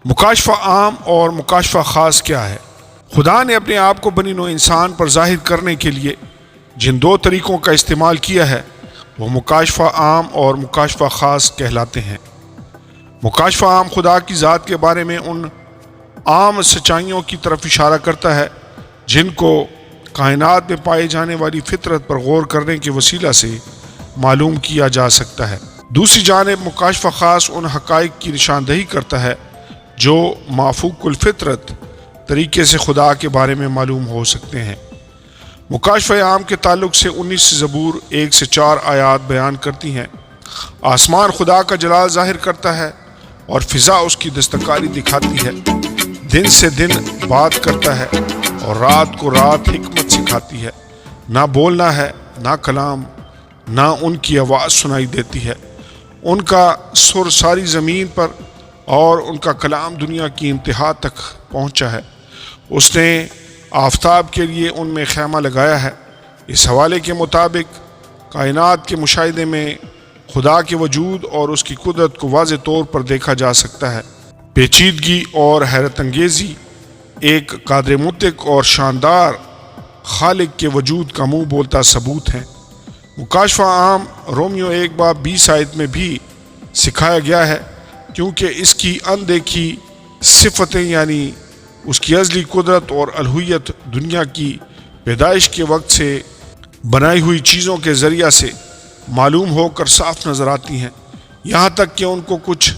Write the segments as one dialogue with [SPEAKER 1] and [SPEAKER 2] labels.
[SPEAKER 1] مکاشفہ عام اور مکاشفہ خاص کیا ہے؟ خدا نے اپنے آپ کو بنی نوع انسان پر ظاہر کرنے کے لیے جن دو طریقوں کا استعمال کیا ہے وہ مکاشفہ عام اور مکاشفہ خاص کہلاتے ہیں۔ مکاشفہ عام خدا کی ذات کے بارے میں ان عام سچائیوں کی طرف اشارہ کرتا ہے جن کو کائنات میں پائے جانے والی فطرت پر غور کرنے کے وسیلہ سے معلوم کیا جا سکتا ہے۔ دوسری جانب مکاشفہ خاص ان حقائق کی نشاندہی کرتا ہے جو مافوق الفطرت طریقے سے خدا کے بارے میں معلوم ہو سکتے ہیں۔ مکاشفہ عام کے تعلق سے 19 زبور 1 سے 4 آیات بیان کرتی ہیں۔ آسمان خدا کا جلال ظاہر کرتا ہے اور فضا اس کی دستکاری دکھاتی ہے۔ دن سے دن بات کرتا ہے اور رات کو رات حکمت سکھاتی ہے۔ نہ بولنا ہے نہ کلام، نہ ان کی آواز سنائی دیتی ہے۔ ان کا سر ساری زمین پر اور ان کا کلام دنیا کی انتہا تک پہنچا ہے۔ اس نے آفتاب کے لیے ان میں خیمہ لگایا ہے۔ اس حوالے کے مطابق کائنات کے مشاہدے میں خدا کے وجود اور اس کی قدرت کو واضح طور پر دیکھا جا سکتا ہے۔ پیچیدگی اور حیرت انگیزی ایک قادر مطلق اور شاندار خالق کے وجود کا منہ بولتا ثبوت ہے۔ مکاشفہ عام رومیو 1:20 آیت میں بھی سکھایا گیا ہے کیونکہ اس کی اندیکھی صفتیں یعنی اس کی ازلی قدرت اور الوہیت دنیا کی پیدائش کے وقت سے بنائی ہوئی چیزوں کے ذریعہ سے معلوم ہو کر صاف نظر آتی ہیں، یہاں تک کہ ان کو کچھ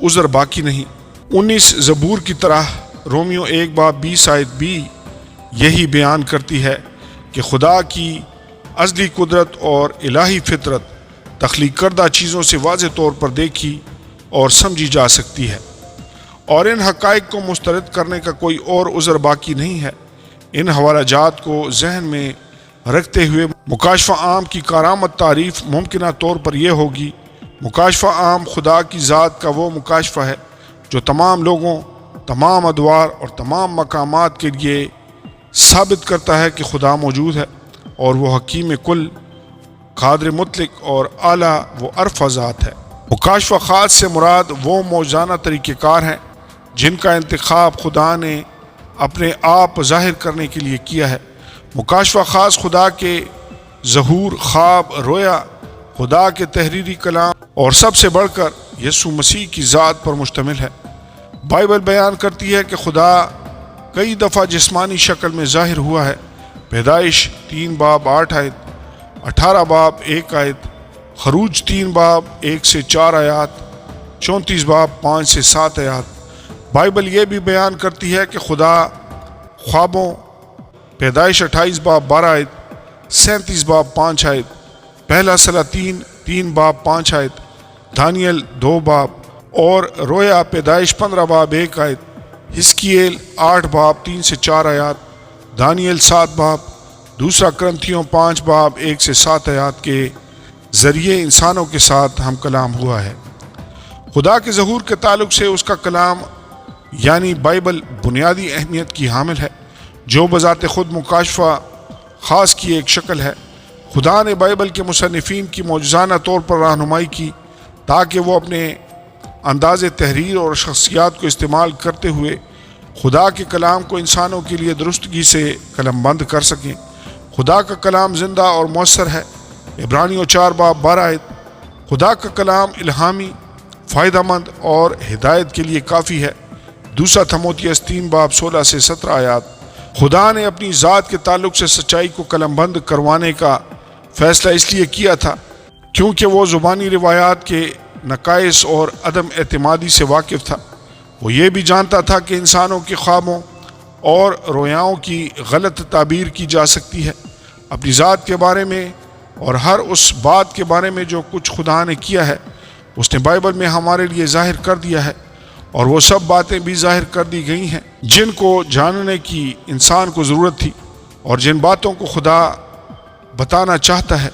[SPEAKER 1] عذر باقی نہیں۔ 19 زبور کی طرح رومیو 1:20 آیت بھی یہی بیان کرتی ہے کہ خدا کی ازلی قدرت اور الہی فطرت تخلیق کردہ چیزوں سے واضح طور پر دیکھی اور سمجھی جا سکتی ہے، اور ان حقائق کو مسترد کرنے کا کوئی اور عذر باقی نہیں ہے۔ ان حوالہ جات کو ذہن میں رکھتے ہوئے مکاشفہ عام کی کارآمد تعریف ممکنہ طور پر یہ ہوگی: مکاشفہ عام خدا کی ذات کا وہ مکاشفہ ہے جو تمام لوگوں، تمام ادوار اور تمام مقامات کے لیے ثابت کرتا ہے کہ خدا موجود ہے اور وہ حکیم کل، قادر مطلق اور اعلیٰ و ارفع ذات ہے۔ مکاشفہ خاص سے مراد وہ موجزانہ طریقہ کار ہیں جن کا انتخاب خدا نے اپنے آپ ظاہر کرنے کے لیے کیا ہے۔ مکاشفہ خاص خدا کے ظہور، خواب، رویا، خدا کے تحریری کلام اور سب سے بڑھ کر یسوع مسیح کی ذات پر مشتمل ہے۔ بائبل بیان کرتی ہے کہ خدا کئی دفعہ جسمانی شکل میں ظاہر ہوا ہے۔ پیدائش 3:8 آیت، 18:1 آیت، خروج 3:1 سے 4 آیات، 34:5 سے 7 آیات۔ بائبل یہ بھی بیان کرتی ہے کہ خدا خوابوں، پیدائش 28:12 آیت، 37:5 آیت، پہلا سلاطین 3:5 آیت، دانیل 2 باب، اور رویا پیدائش 15:1 آیت، حزقییل 8:3 سے 4 آیات، دانیل 7 باب، دوسرا کرنتھیوں 5:1 سے 7 آیات کے ذریعے انسانوں کے ساتھ ہم کلام ہوا ہے۔ خدا کے ظہور کے تعلق سے اس کا کلام یعنی بائبل بنیادی اہمیت کی حامل ہے جو بذات خود مکاشفہ خاص کی ایک شکل ہے۔ خدا نے بائبل کے مصنفین کی معجزانہ طور پر رہنمائی کی تاکہ وہ اپنے انداز تحریر اور شخصیات کو استعمال کرتے ہوئے خدا کے کلام کو انسانوں کے لیے درستگی سے قلم بند کر سکیں۔ خدا کا کلام زندہ اور مؤثر ہے۔ عبرانیوں 4:12 آیت، خدا کا کلام الہامی، فائدہ مند اور ہدایت کے لیے کافی ہے۔ دوسرا تیموتھیوس 3:16 سے 17 آیات۔ خدا نے اپنی ذات کے تعلق سے سچائی کو قلم بند کروانے کا فیصلہ اس لیے کیا تھا کیونکہ وہ زبانی روایات کے نقائص اور عدم اعتمادی سے واقف تھا۔ وہ یہ بھی جانتا تھا کہ انسانوں کے خوابوں اور رویاؤں کی غلط تعبیر کی جا سکتی ہے۔ اپنی ذات کے بارے میں اور ہر اس بات کے بارے میں جو کچھ خدا نے کیا ہے اس نے بائبل میں ہمارے لیے ظاہر کر دیا ہے، اور وہ سب باتیں بھی ظاہر کر دی گئی ہیں جن کو جاننے کی انسان کو ضرورت تھی اور جن باتوں کو خدا بتانا چاہتا ہے۔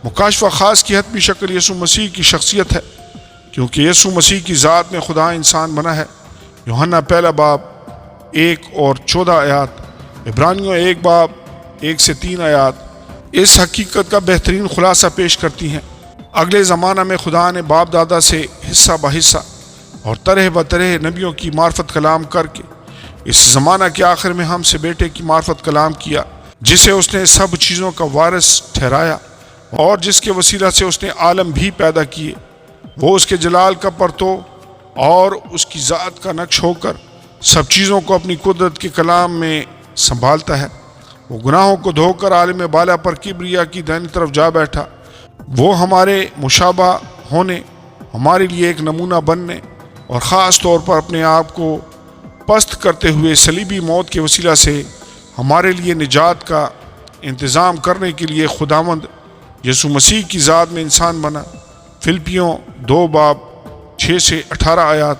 [SPEAKER 1] مکاشفہ خاص کی حتمی شکل یسوع مسیح کی شخصیت ہے کیونکہ یسوع مسیح کی ذات میں خدا انسان بنا ہے۔ یوحنا 1:1 اور 14 آیات، عبرانیوں 1:1 سے 3 آیات اس حقیقت کا بہترین خلاصہ پیش کرتی ہیں۔ اگلے زمانہ میں خدا نے باپ دادا سے حصہ بہ حصہ اور طرح بطرح نبیوں کی معرفت کلام کر کے اس زمانہ کے آخر میں ہم سے بیٹے کی معرفت کلام کیا، جسے اس نے سب چیزوں کا وارث ٹھہرایا اور جس کے وسیلہ سے اس نے عالم بھی پیدا کیے۔ وہ اس کے جلال کا پرتو اور اس کی ذات کا نقش ہو کر سب چیزوں کو اپنی قدرت کے کلام میں سنبھالتا ہے۔ وہ گناہوں کو دھو کر عالم بالا پر کبریا کی دائنی طرف جا بیٹھا۔ وہ ہمارے مشابہ ہونے، ہمارے لیے ایک نمونہ بننے اور خاص طور پر اپنے آپ کو پست کرتے ہوئے صلیبی موت کے وسیلہ سے ہمارے لیے نجات کا انتظام کرنے کے لیے خداوند یسوع مسیح کی ذات میں انسان بنا۔ فلپیوں 2:6-18 آیات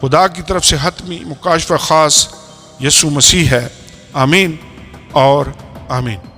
[SPEAKER 1] خدا کی طرف سے حتمی مکاشفہ خاص یسوع مسیح ہے۔ آمین اور آمین۔